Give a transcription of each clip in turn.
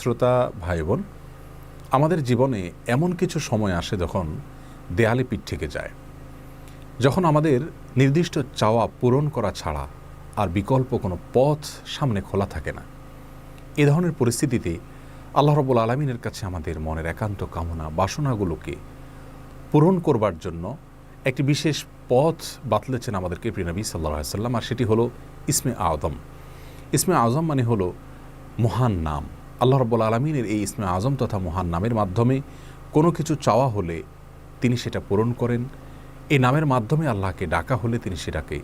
শ্রোতা ভাই বোন, আমাদের জীবনে এমন কিছু সময় আসে যখন দেয়ালে পিঠ থেকে যায়, যখন আমাদের নির্দিষ্ট চাওয়া পূরণ করা ছাড়া আর বিকল্প কোনো পথ সামনে খোলা থাকে না। এ ধরনের পরিস্থিতিতে আল্লাহ রাব্বুল আলামিনের কাছে আমাদের মনের একান্ত কামনা বাসনাগুলোকে পূরণ করবার জন্য একটি বিশেষ পথ বাতলেছেন আমাদেরকে প্রিয় নবী সাল্লাল্লাহু আলাইহি ওয়াসাল্লাম, আর সেটি হলো ইসমে আযম। ইসমে আযম মানে হলো মহান নাম। আল্লাহ রাব্বুল আলামিনের এই ইসমে আযম তথা মহান নামের মাধ্যমে কোনো কিছু চাওয়া হলে তিনি সেটা পূরণ করেন। এই নামের মাধ্যমে আল্লাহকে ডাকা হলে তিনি সেটাকে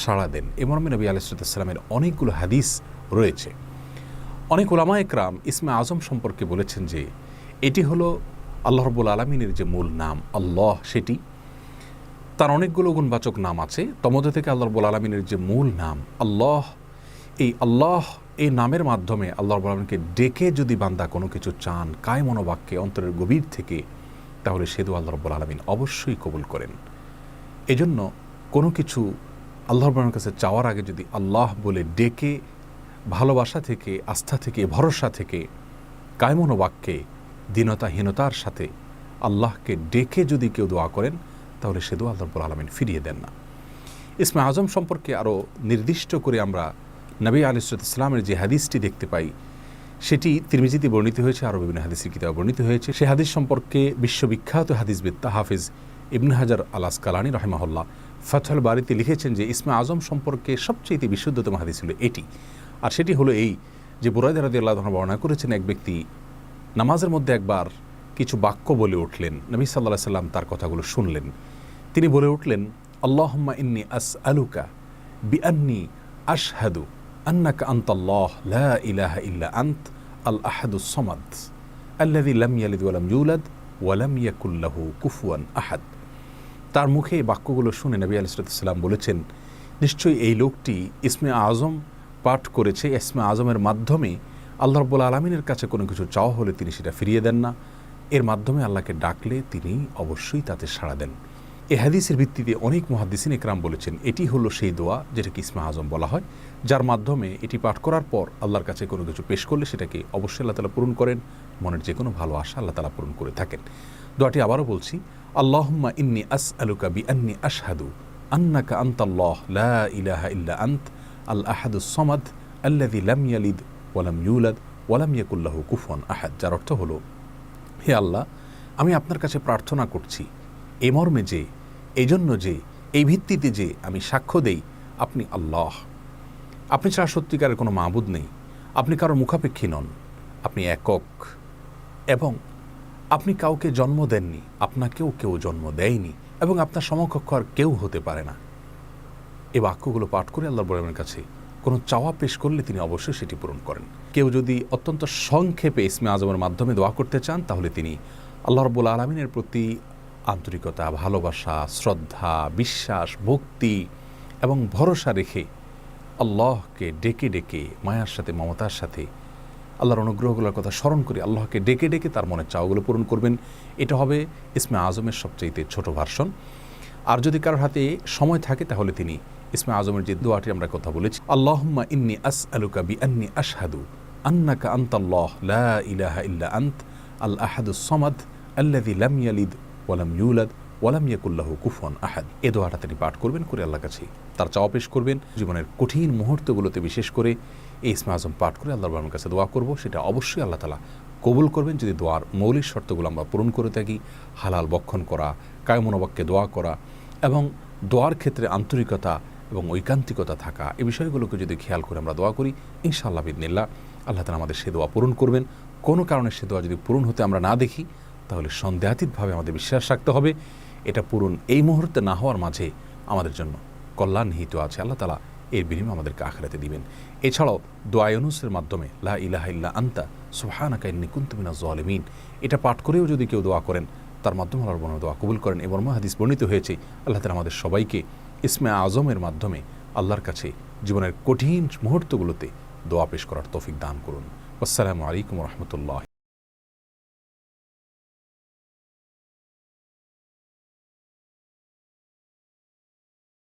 সাড়া দেন। এ মর্মে নবী আলাইহিস সালামের অনেকগুলো হাদিস রয়েছে। অনেক উলামা একরাম ইসমে আযম সম্পর্কে বলেছেন যে এটি হলো আল্লাহ রাব্বুল আলামিনের যে মূল নাম আল্লাহ, সেটি তার অনেকগুলো গুণবাচক নাম আছে। তমধ্যে থেকে আল্লাহ রাব্বুল আলামিনের যে মূল নাম আল্লাহ, এই আল্লাহ এই নামের মাধ্যমে আল্লাহ রাব্বুল আলামিনকে ডেকে যদি বান্দা কোনো কিছু চান কায় মনোবাক্যে অন্তরের গভীর থেকে, তাহলে সে দোয়া আল্লাহ রাব্বুল আলামিন অবশ্যই কবুল করেন। এজন্য কোনো কিছু আল্লাহ রাব্বুল আলামিনের কাছে চাওয়ার আগে যদি আল্লাহ বলে ডেকে ভালোবাসা থেকে, আস্থা থেকে, ভরসা থেকে, কায় মনোবাক্যে দীনতাহীনতার সাথে আল্লাহকে ডেকে যদি কেউ দোয়া করেন, তাহলে সে দোয়া আল্লাহ রাব্বুল আলামিন ফিরিয়ে দেন না। ইসমে আযম সম্পর্কে আরও নির্দিষ্ট করে আমরা নবী আলাইহিস সালামের যে হাদিসটি দেখতে পাই, সেটি তিরমিজিতে বর্ণিত হয়েছে, আরও বিভিন্ন হাদিসের কিতাবে বর্ণিত হয়েছে। সে হাদিস সম্পর্কে বিশ্ববিখ্যাত হাদিসবিদ হাফিজ ইবনে হাজার আল আসকালানী রাহিমাহুল্লাহ ফাতহুল বারীতে লিখেছেন যে ইসমে আযম সম্পর্কে সবচেয়ে বিশুদ্ধতম হাদিস হলো এটি। আর সেটি হলো এই যে বুরায়দা রাদিয়াল্লাহু আনহু বর্ণনা করেছেন, এক ব্যক্তি নামাজের মধ্যে একবার কিছু বাক্য বলে উঠলেন। নবী সাল্লাল্লাহু আলাইহি সাল্লাম তার কথাগুলো শুনলেন। তিনি বলে উঠলেন, আল্লাহুম্মা ইন্নী আসআলুকা বিআন্নী আশহাদু আন্নাকা আনতাল্লাহ লা ইলাহা ইল্লা আনত আল আহাদুস সামাদ আল্লাযী লাম ইয়ালিদ ওয়া লাম ইউলাদ ওয়া লাম ইয়াকুল লাহু কুফুয়ান আহাদ। তার মুখে এই বাক্যগুলো শুনে নবী আলাইহিস সালাম বলেছেন, নিশ্চয়ই এই লোকটি ইসমে আযম পাঠ করেছে। ইসমে আযমের মাধ্যমে আল্লাহ রাব্বুল আলামিনের কাছে কোনো কিছু চাওয়া হলে তিনি সেটা ফিরিয়ে দেন না। এর মাধ্যমে আল্লাহকে ডাকলে তিনি অবশ্যই তাতে সাড়া দেন। এই হাদিসের ভিত্তিতে অনেক মুহাদ্দিসিন একরাম বলেছেন এটি হলো সেই দোয়া যেটাকে ইসমে আযম বলা হয়, যার মাধ্যমে এটি পাঠ করার পর আল্লাহর কাছে কোনো কিছু পেশ করলে সেটাকে অবশ্যই আল্লাহ তাআলা পূরণ করেন। মনের যে কোনো ভালো আশা আল্লাহ তাআলা পূরণ করে থাকেন। দোয়াটি আবারও বলছি, আল্লাহুম্মা ইন্নী আসআলুকা বিআন্নী আশহাদু আন্নাকা আনতাল্লাহ লা ইলাহা ইল্লা আনত আল আহাদুস সামাদ আল্লাযী লাম ইয়ালিদ ওয়া লাম ইউলাদ ওয়া লাম ইয়াকুল লাহু কুফুয়ান আহাদ। যার অর্থ হলো, হে আল্লাহ, আমি আপনার কাছে প্রার্থনা করছি এ মর্মে যে, এই জন্য যে, এই ভিত্তিতে যে আমি সাক্ষ্য দেই আপনি আল্লাহ, আপনি ছাড়া সত্যিকারের কোনো মাবুদ নেই, আপনি কারোর মুখাপেক্ষী নন, আপনি একক, এবং আপনি কাউকে জন্ম দেননি, আপনাকেও কেউ জন্ম দেয়নি, এবং আপনার সমকক্ষ আর কেউ হতে পারে না। এই বাক্যগুলো পাঠ করে আল্লাহ রাব্বুল আলামিনের কাছে কোনো চাওয়া পেশ করলে তিনি অবশ্যই সেটি পূরণ করেন। কেউ যদি অত্যন্ত সংক্ষেপে ইসমে আযমের মাধ্যমে দোয়া করতে চান, তাহলে তিনি আল্লাহ রাব্বুল আলামিনের প্রতি আন্তরিকতা, ভালোবাসা, শ্রদ্ধা, বিশ্বাস, ভক্তি এবং ভরসা রেখে আল্লাহকে ডেকে ডেকে মায়ার সাথে, মমতার সাথে আল্লাহর অনুগ্রহগুলোর কথা স্মরণ করে আল্লাহকে ডেকে ডেকে তার মনের চাওয়াগুলো পূরণ করবেন। এটা হবে ইসমে আযমের সবচেয়ে ছোট ভার্সন। আর যদি কারোর হাতে সময় থাকে, তাহলে তিনি ইসমে আযমের যে দোয়াটি আমরা কথা বলেছি, আল্লাহুম্মা ইন্নী আসআলুকা বিআন্নী আশহাদু আন্নাকা আনতাল্লাহ লা ইলাহা ইল্লা আনত আল আহাদুস সামাদ আল্লাযী লাম ইয়ালিদ ওয়া লাম ইউলাদ ওয়া লাম ইয়াকুল লাহু কুফুয়ান আহাদ। এই দোয়াটা তিনি পাঠ করবেন, করে আল্লাহর কাছে তার চাওয়া পেশ করবেন। জীবনের কঠিন মুহূর্তগুলোতে বিশেষ করে এই ইসমে আযম পাঠ করে আল্লাহর রাব্বুল কাছে দোয়া করব, সেটা অবশ্যই আল্লাহ তাআলা কবুল করবেন যদি দোয়ার মৌলিক শর্তগুলো আমরা পূরণ করে থাকি। হালাল বক্ষণ করা, কায় মনোবাক্যে দোয়া করা এবং দোয়ার ক্ষেত্রে আন্তরিকতা এবং ঐকান্তিকতা থাকা, এই বিষয়গুলোকে যদি খেয়াল করে আমরা দোয়া করি, ইনশাআল্লাহ বিইذনিল্লাহ আল্লাহ তাআলা আমাদের সে দোয়া পূরণ করবেন। কোনো কারণে সে দোয়া যদি পূরণ হতে আমরা না দেখি, তাহলে সন্দেহাতীতভাবে আমাদের বিশ্বাস রাখতে হবে এটা পূরণ এই মুহূর্তে না হওয়ার মাঝে আমাদের জন্য কল্যাণ নিহিত আছে। আল্লাহ তাআলা এর বিনিময়ে আমাদেরকে আখিরাতে দিবেন। এছাড়াও দোয়া ইউনুসের মাধ্যমে লা ইলাহা ইল্লা আনতা সুবহানাকা ইন্নী কুনতু মিনাজ জালিমিন, এটা পাঠ করেও যদি কেউ দোয়া করেন, তার মাধ্যমে আল্লাহর রাব্বুল দোয়া কবুল করেন। এবং হাদিস বর্ণিত হয়েছে, আল্লাহ তাআলা আমাদের সবাইকে ইসমে আযমের মাধ্যমে আল্লাহর কাছে জীবনের কঠিন মুহূর্তগুলোতে দোয়া পেশ করার তৌফিক দান করুন। আসসালামু আলাইকুম ওয়া রাহমাতুল্লাহি